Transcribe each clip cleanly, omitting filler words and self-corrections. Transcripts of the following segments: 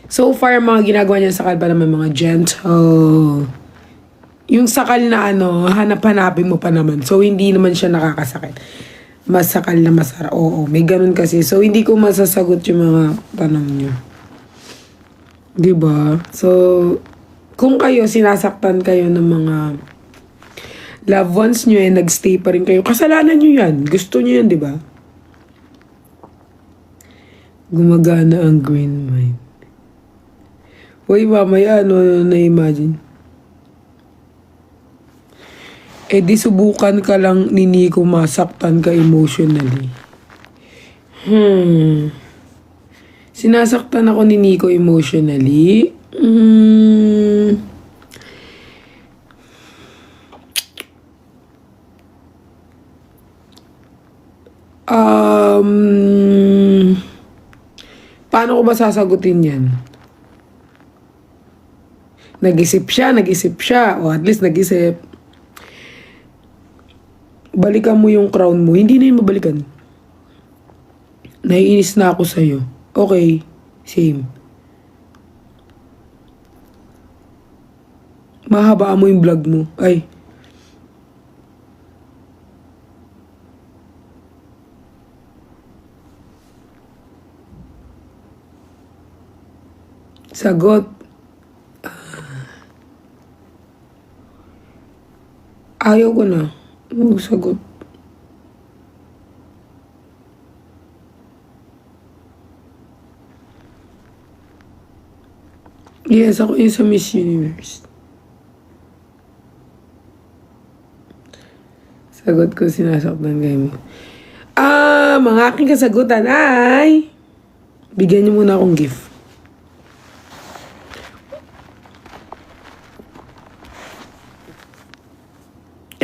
So far, mga ginagawa niya sakal pa naman mga gentle. Yung sakal na hanap-hanapin mo pa naman. So, hindi naman siya nakakasakit. Masakal na masarap. Oo, may ganun kasi. So, hindi ko masasagot yung mga tanong niyo. Diba? So, kung kayo, sinasaktan kayo ng mga loved ones nyo nagstay pa rin kayo, kasalanan nyo yan. Gusto nyo yan, diba? Gumagana ang green mind. Uy, mamaya, na-imagine? Di subukan ka lang ni Nico masaktan ka emotionally. Sinasaktan ako ni Nico emotionally? Paano ko ba sasagutin yan? Nag-isip siya. O at least nag-isip. Balikan mo yung crown mo. Hindi na yun mabalikan. Naiinis na ako sa'yo. Okay, same. Mahabaan mo yung vlog mo. Ay. Sagot. Ayaw ko na. Sagot. Yes, ako yung sa Miss Universe. Sagot ko, sinasaktan kayo mo. Mga aking kasagutan ay bigyan niyo muna akong gift.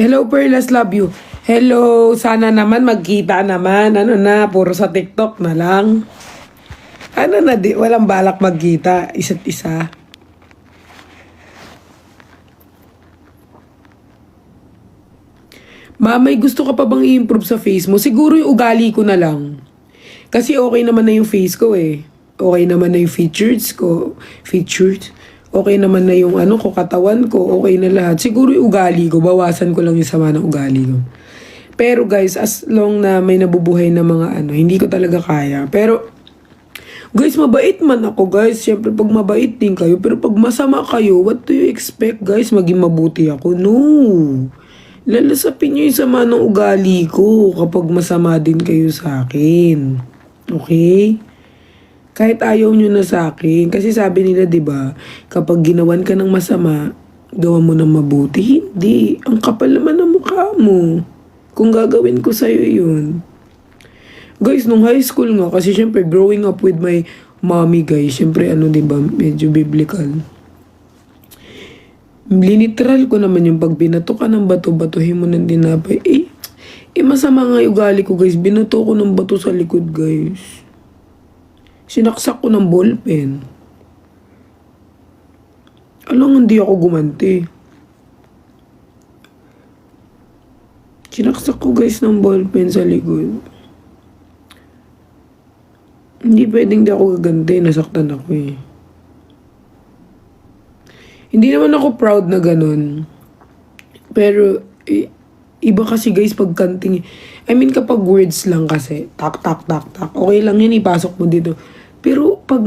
Hello, Perlas, love you. Hello, sana naman magkita naman. Puro sa TikTok na lang. Walang balak magkita, isa't isa. May gusto ka pa bang i-improve sa face mo? Siguro yung ugali ko na lang. Kasi okay naman na yung face ko eh. Okay naman na yung features ko. Okay naman na yung katawan ko. Okay na lahat. Siguro yung ugali ko. Bawasan ko lang yung sama ng ugali ko. Pero guys, as long na may nabubuhay na mga hindi ko talaga kaya. Pero, guys, mabait man ako, guys. Siyempre, pag mabait din kayo. Pero pag masama kayo, what do you expect, guys? Maging mabuti ako? No. Lalasapin nyo yung sama ng ugali ko kapag masama din kayo sa akin. Okay? Kahit ayaw nyo na sa akin. Kasi sabi nila, diba, kapag ginawan ka ng masama, gawa mo ng mabuti. Hindi. Ang kapal naman ng mukha mo. Kung gagawin ko sa'yo yun. Guys, nung high school nga, kasi syempre, growing up with my mommy, guys, syempre, diba, medyo biblical. Liniteral ko naman yung pag binato ka ng bato, batuhin mo ng dinapay. Masama nga yung ugali ko, guys. Binato ko ng bato sa likod, guys. Sinaksak ko ng ballpen. Alam, hindi ako gumanti. Sinaksak ko, guys, ng ballpen sa likod. Hindi pwedeng di ako gaganti. Nasaktan ako eh. Hindi naman ako proud na ganun. Pero, iba kasi guys pag kanting. I mean kapag words lang kasi. Tak, tak, tak, tak. Okay lang yun, ipasok mo dito. Pero pag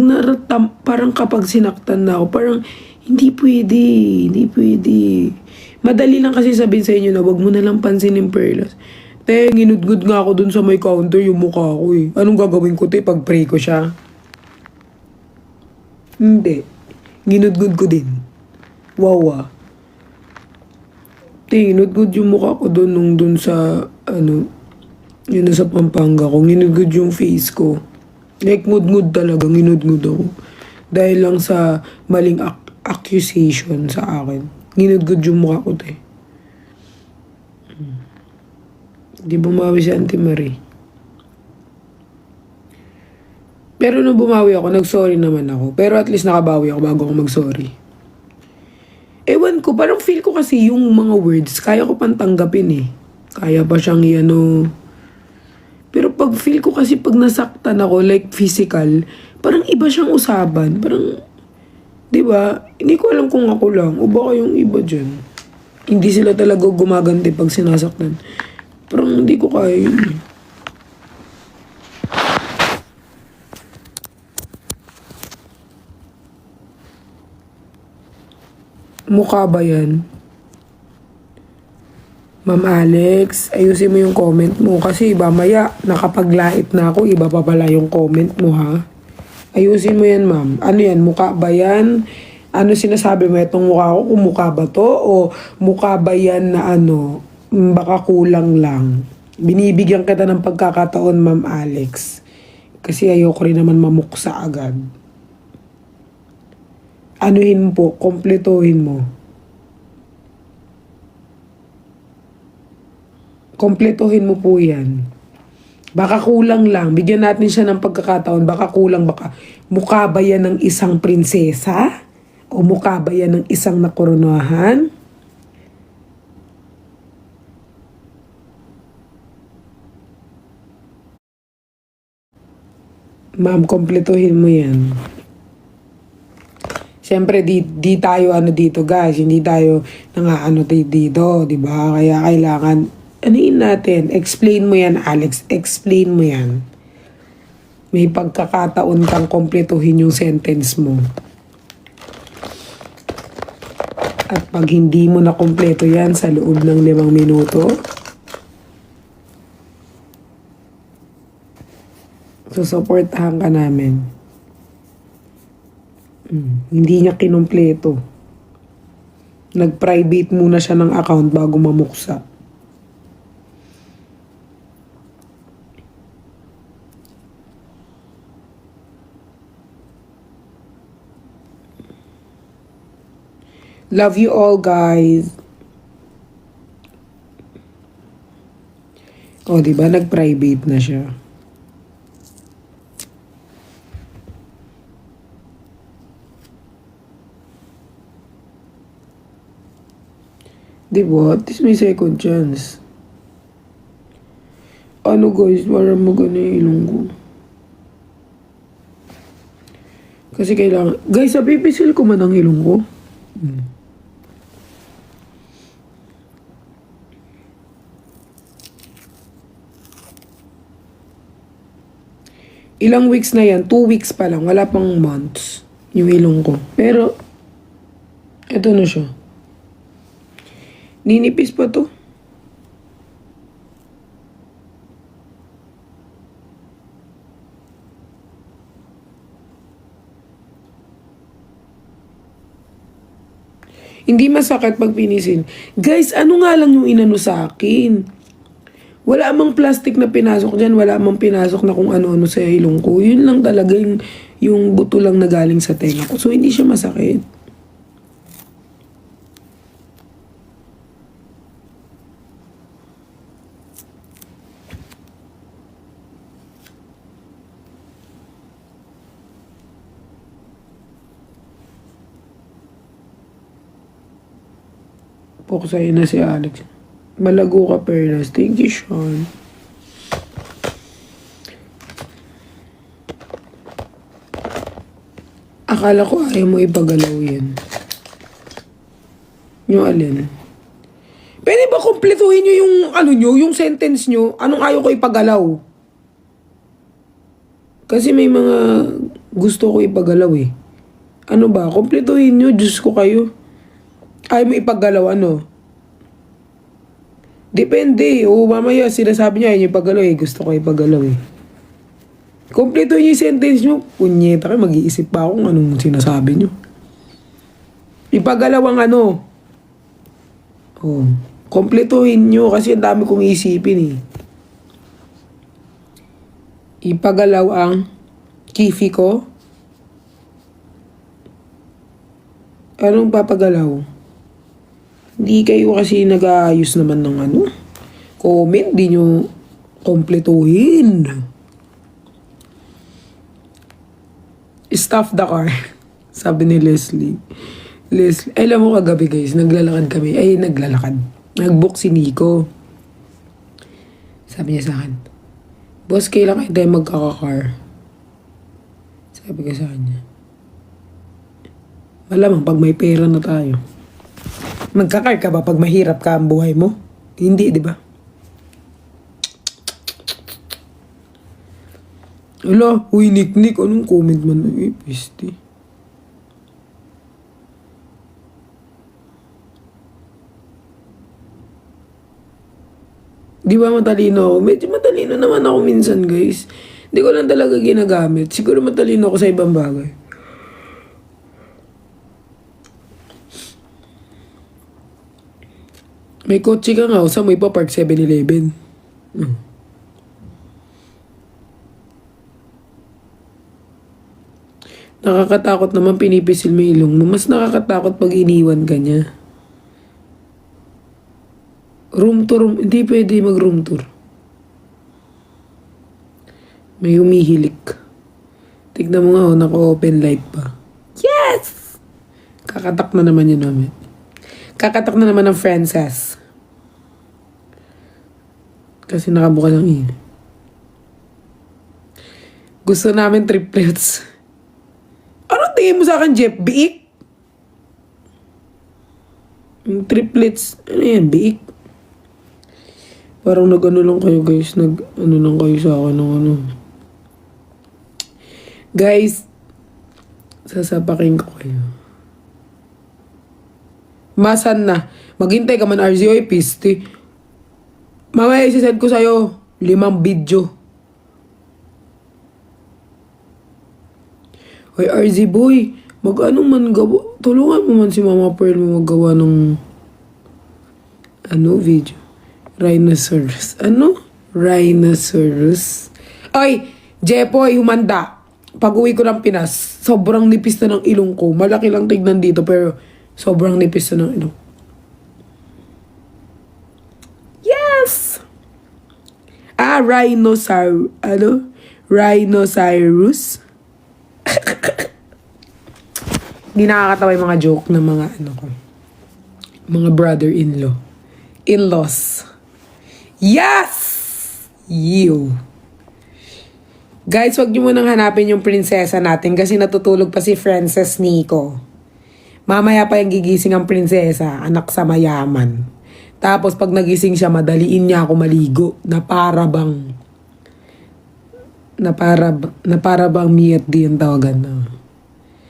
parang kapag sinaktan na ako, parang hindi pwede. Hindi pwede. Madali lang kasi sabihin sa inyo na wag mo na lang pansinin, Perlas. Ginudgud nga ako dun sa may counter yung mukha ko eh. Anong gagawin ko pag pray ko siya? Hindi. Ginudgud ko din. Wow. Ginudgud yung mukha ko dun sa yun na sa Pampanga ko. Ginudgud yung face ko. Like ngud-ngud talaga. Ginudgud ako. Dahil lang sa maling accusation sa akin. Ginudgud yung mukha ko Di bumawi si Auntie Marie. Pero nung bumawi ako, nag-sorry naman ako. Pero at least nakabawi ako bago ako mag-sorry. Ewan ko, parang feel ko kasi yung mga words, kaya ko pang tanggapin eh. Kaya pa siyang pero pag feel ko kasi pag nasaktan ako, like physical, parang iba siyang usapan. Parang, di ba? Hindi ko alam kung ako lang o baka yung iba dyan. Hindi sila talaga gumaganti pag sinasaktan. Parang hindi ko kaya yun eh. Mukha ba yan? Ma'am Alex, ayusin mo yung comment mo kasi mamaya nakapaglait na ako, iba pa pala yung comment mo ha. Ayusin mo yan ma'am. Ano yan? Mukha ba yan? Ano sinasabi mo? Itong mukha ko, kung mukha ba to? O mukha ba yan na ano, baka kulang lang? Binibigyan kita ng pagkakataon Ma'am Alex. Kasi ayoko rin naman mamuksa agad. Anuhin po, kompletuhin mo. Kompletuhin mo po yan. Baka kulang lang. Bigyan natin siya ng pagkakataon. Baka kulang, baka mukha ba yan ng isang prinsesa? O mukha ba yan ng isang nakoronahan? Ma'am, kompletuhin mo yan. Siyempre, di tayo ano dito guys, hindi tayo nangaano dito, di ba? Kaya kailangan, anuin natin, explain mo yan Alex, explain mo yan. May pagkakataon kang kompletuhin yung sentence mo. At pag hindi mo na kompleto yan sa loob ng 5 minuto, susuportahan ka namin. Hindi niya kinumpleto. Nag-private muna siya ng account bago mamuksa. Love you all guys. O, diba? Nag-private na siya. Diba? At least may second chance. Ano guys, para magana yung ilong ko. Kasi kailangan... Guys, napipisil ko man ang ilong ko. Ilang weeks na yan? 2 weeks pa lang. Wala pang months. Yung ilong ko. Pero, eto na siya. Ninipis pa to. Hindi masakit pag pinisin. Guys, ano nga lang yung inano sa akin? Wala amang plastic na pinasok dyan. Wala amang pinasok na kung ano-ano sa ilong ko. Yun lang talaga yung buto lang na galing sa tenga ko. So, hindi siya masakit. Puksayin na si Alex. Malago ka, Perlas. Thank you, Sean. Akala ko ayaw mo ipagalaw yan. Yung alin? Pwede ba kumpletuhin nyo yung ano nyo, yung sentence nyo? Anong ayaw ko ipagalaw? Kasi may mga gusto ko ipagalaw eh. Ano ba? Kumpletuhin nyo. Diyos ko kayo. Ayaw mo ipagalaw ano? Depende. O mamaya sinasabi niya, ayaw niya ipagalaw eh. Gusto ko ipagalaw eh. Kompletuhin niyo yung sentence niyo. Punyeta kayo, mag-iisip pa ako kung anong sinasabi niyo. Ipagalaw ang ano. Oh. Kompletuhin niyo kasi ang dami kong isipin eh. Ipagalaw ang kifi ko. Anong papagalaw? Hindi kayo kasi nag-aayos naman ng ano. Comment, di nyo kompletuhin. Stuff the car. Sabi ni Leslie. Alam mo kagabi guys, naglalakad kami. Ay, naglalakad. Nag-book si Nico. Sabi niya sa akin, Boss, kailan kayo tayo magkaka-car? Sabi ko sa kanya. Malamang pag may pera na tayo. Magka-car ka ba pag mahirap ka ang buhay mo? Hindi, di ba? Ala, uy, Nick, anong comment man? Eh, piste. Di ba matalino ako? Medyo matalino naman ako minsan, guys. Hindi ko lang talaga ginagamit. Siguro matalino ako sa ibang bagay. May kotse ka nga, sa may pa park 7-Eleven. Nakakatakot naman pinipisil mo ilong mo. Mas nakakatakot pag iniwan ka niya. Room tour, hindi pwede mag room tour. May humihilik. Tignan mo nga, oh, naka-open light pa. Yes! Kakatak na naman yun namin. Kakatak na naman ng Frances. Kasi nakabuka ng ilaw. Gusto namin triplets. Ano tingin mo sa akin, Jeff? Biik? Yung triplets, ano yan, biik? Parang nag-ano lang kayo, guys. Nag-ano lang kayo sa akin ng ano. Guys, sasapakin ko kayo. Masan na? Maghintay ka man, RZ. Oy, piste. Mamaya isisend ko sa'yo 5 video. Oy, RZ boy, mag-ano man gawa. Tulungan mo man si Mama Pearl mo maggawa ng video. Rhinoceros. Ano? Rhinoceros. Ay, Jepoy, humanda. Pag uwi ko ng Pinas, sobrang nipis na ng ilong ko. Malaki lang tignan dito, pero sobrang nipis na ng ilong. Yes! Rhinoceros? Hindi nakakatawa yung mga joke ng mga ko. Mga brother-in-law. In-laws. Yes! You. Guys, wag niyo munang hanapin yung prinsesa natin kasi natutulog pa si Frances Nico. Mamaya pa yung gigising ang prinsesa, anak sa mayaman. Tapos pag nagising siya, madaliin niya ako maligo na para bang Miat di yung tawagan na.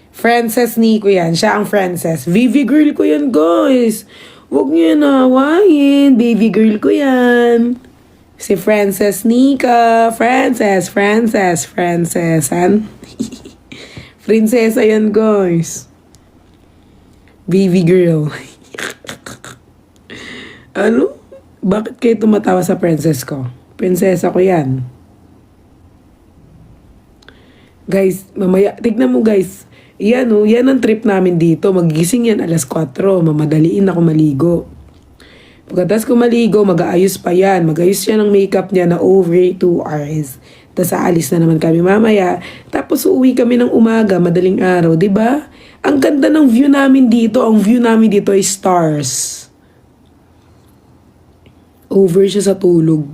Frances Nico yan, siya ang Frances. Vivi girl ko yan, guys. Huwag niyo nawain. Baby girl ko yan. Si Frances Nika. Frances. Prinsesa yan, guys. Baby girl. Ano? Bakit kayo tumatawa sa princess ko? Prinsesa ko yan. Guys, mamaya, tignan mo guys. Yan yan ang trip namin dito. Magising yan alas 4. Mamadaliin ako maligo. Pagkatapos ko maligo, mag-aayos pa yan. Mag-ayos siya ng makeup niya na over 2 hours. Tapos aalis na naman kami mamaya. Tapos uuwi kami ng umaga, madaling araw, di ba? Ang ganda ng view namin dito. Ang view namin dito ay stars. Over siya sa tulog.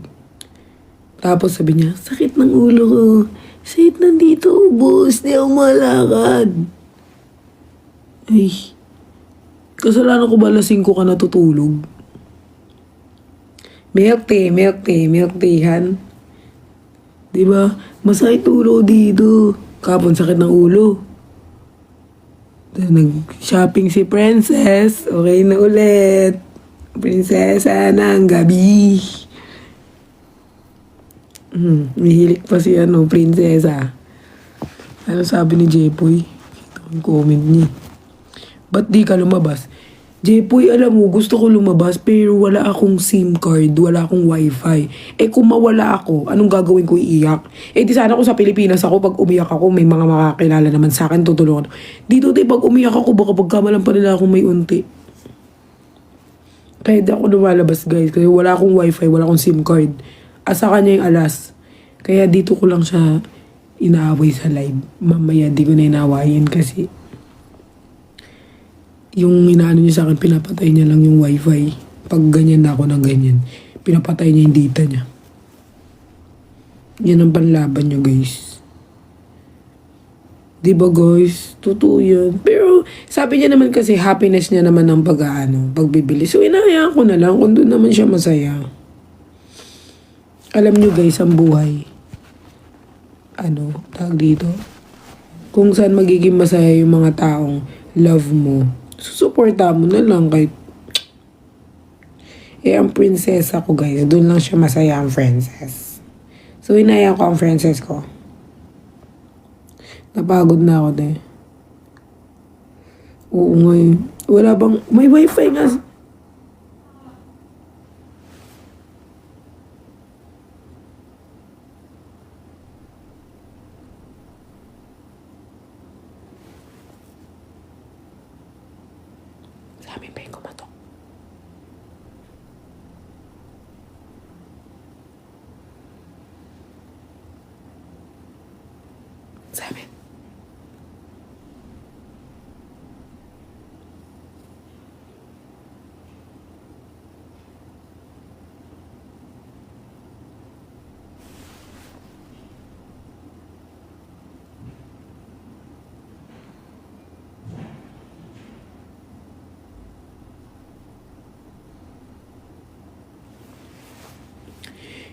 Tapos sabi niya, sakit ng ulo ko. Sakit nandito, boss. Di ako malakad. Ay, kasalanan ko ba lasing ko ka natutulog? Milk tea, han. Diba? Masakit ulo dito. Kapon sakit ng ulo. Nag-shopping si Princess. Okay na ulit. Prinsesa ng gabi. Mihilik pa si prinsesa. Ano sabi ni Jepoy? Ito ang comment niya. Ba't di ka lumabas? Jepoy, alam mo, gusto ko lumabas pero wala akong SIM card, wala akong wifi. Kung mawala ako, anong gagawin ko? Iiyak? Di sana ako sa Pilipinas ako, pag umiyak ako, may mga makakilala naman sa akin, tutulungan. Dito, pag umiyak ako, baka pagkamalan pa nila akong may unti. Kaya di ako lumalabas, guys, kasi wala akong wifi, wala akong SIM card. Asa kanya yung alas. Kaya dito ko lang siya inaaway sa live. Mamaya di ko na inaawayin kasi yung inaano niya sa akin, pinapatay niya lang yung wifi. Pag ganyan na ako ng ganyan, pinapatay niya yung data niya. Yan ang panlaban nyo, guys. Diba, guys? Totoo yan. Pero, sabi niya naman kasi, happiness niya naman ang pagbibili. So, inahayaan ko na lang kung doon naman siya masaya. Alam nyo, guys, ang buhay. Tawag dito? Kung saan magiging masaya yung mga taong love mo, susuporta mo na lang kahit ang prinsesa ko, guys, doon lang siya masaya ang princess. So, inaya ko ang princess ko. Napagod na ako, de. Oo nga eh. Wala bang, may wifi nga. Sa amin pa yung kumatok. Sa amin.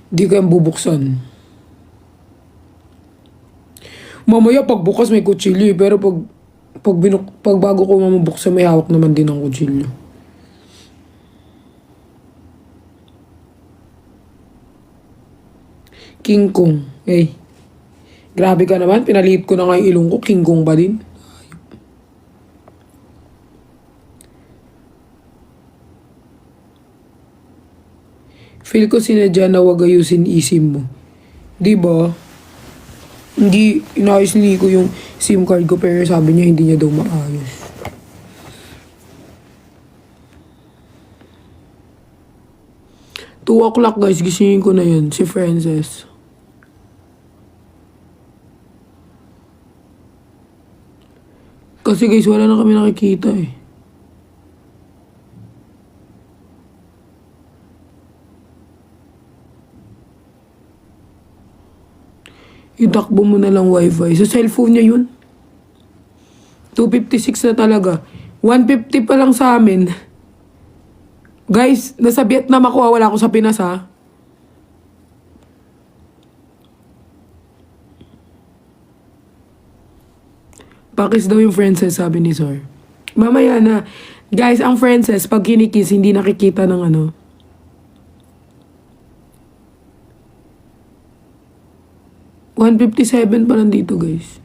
Di ko yung bubuksan. Mamaya pagbukas may kutsilyo eh, pero pag bago ko mamabuksan may hawak naman din ang kutsilyo. King Kong. Eh. Grabe ka naman, pinalit ko na nga yung ilong ko, King Kong ba din? Feel ko sinadya na wag ayusin isim mo. Diba? Hindi, inayos ni Nico yung SIM card ko pero sabi niya hindi niya daw maayos. Two o'clock guys, gisingin ko na yun, si Frances. Kasi guys, wala na kami nakikita eh. Itakbo mo na lang wifi. Sa cellphone niya yun. 256 na talaga. 150 pa lang sa amin. Guys, nasa Vietnam ako, wala ako sa Pinas ha. Pakis daw yung Frances, sabi ni Sir. Mamaya na. Guys, ang Frances, pag kinikis, hindi nakikita ng ano. $157 pa nandito, guys.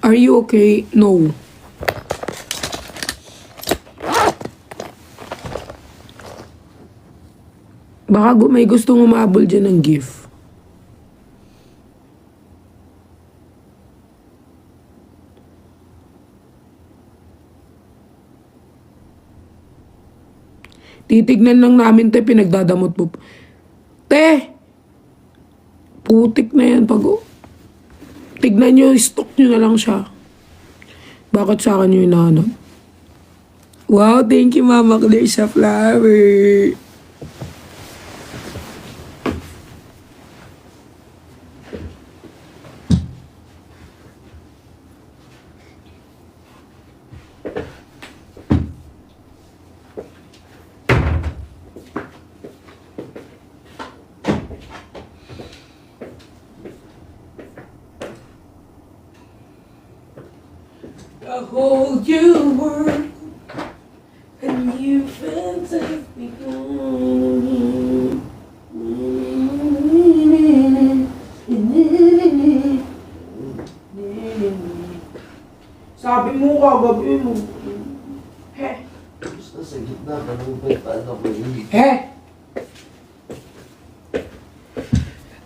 Are you okay? No. Baka may gustong umabol dyan ng gift. Titignan lang namin, te, pinagdadamot mo. Te! Putik na yan. Tignan nyo, stock nyo na lang siya. Bakit sa akin yung hinahanap? Wow, thank you, Mama Claire, sa flower. I hold you word and you fantastic. Sabi mo kagabi mo. He. Basta sa gitna, kanupay pa ako yun. He.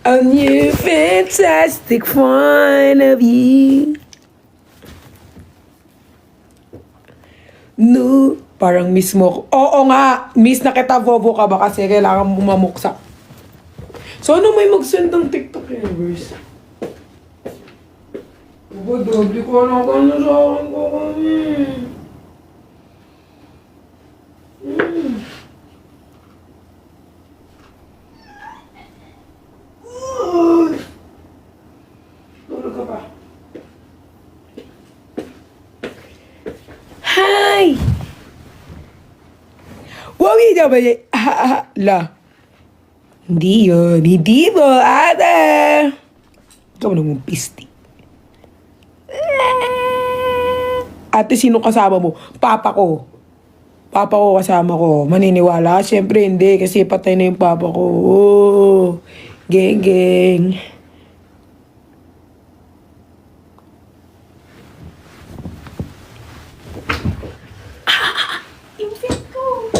A new fantastic point of view. No, parang miss mo ko. Oo nga, miss na kita, bobo ka ba kasi kailangan bumamuksa. So, ano may mag-send ng TikTok universe? Aba, doble ko na ka na sa akin ko kami. Tulog ka pa. Hi! Wagi na ba yan? La. Hindi yun. Hindi mo, ate. Ikaw naman pisti. Ate, sino kasama mo? Papa ko. Papa ko kasama ko. Maniniwala ka? Siyempre hindi, kasi patay na yung papa ko. Oh, geng, geng. Invent ko.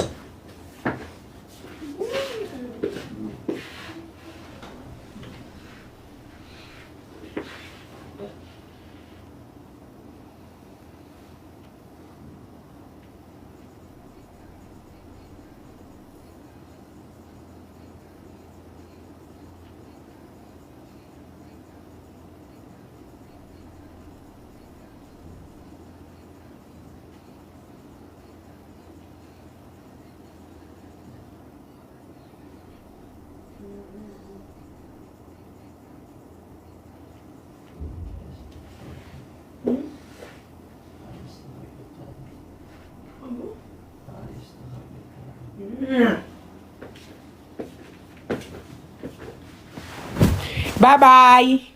Bye-bye!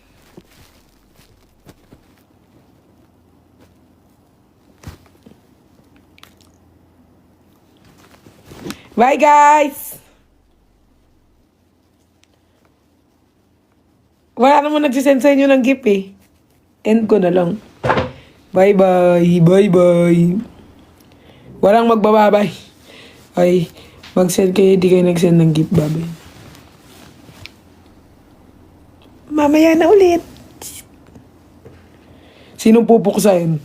Bye, guys! Wala naman nagsisend sa inyo ng gift eh. End ko na lang. Bye-bye! Bye-bye! Walang magbababay. Ay, mag-send kayo, di kayo nag-send ng gift. Bye-bye. Mamaya na ulit. Sinong pupuksain?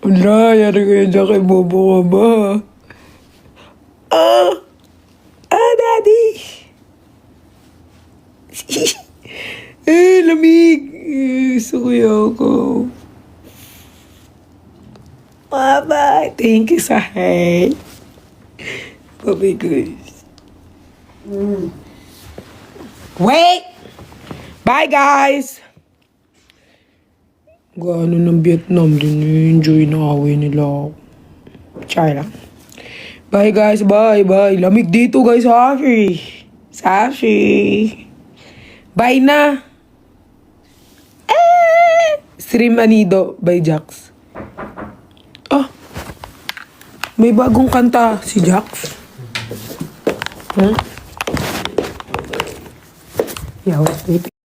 Wala, yari kayo dyan kay Bobo ka ba? Daddy! Lamig! Sukuya ko. Bye-bye! Thank you sa heart. Bye-bye, guys. Wait! Bye, guys! Gano ng Vietnam din, enjoy na away nila ako. Char lang. Bye, guys. Bye, bye. Lamig dito, guys. Safi. Safi. Bye na. Stream Anido by Jax. Oh. May bagong kanta si Jax. Huh? Yeah, wait.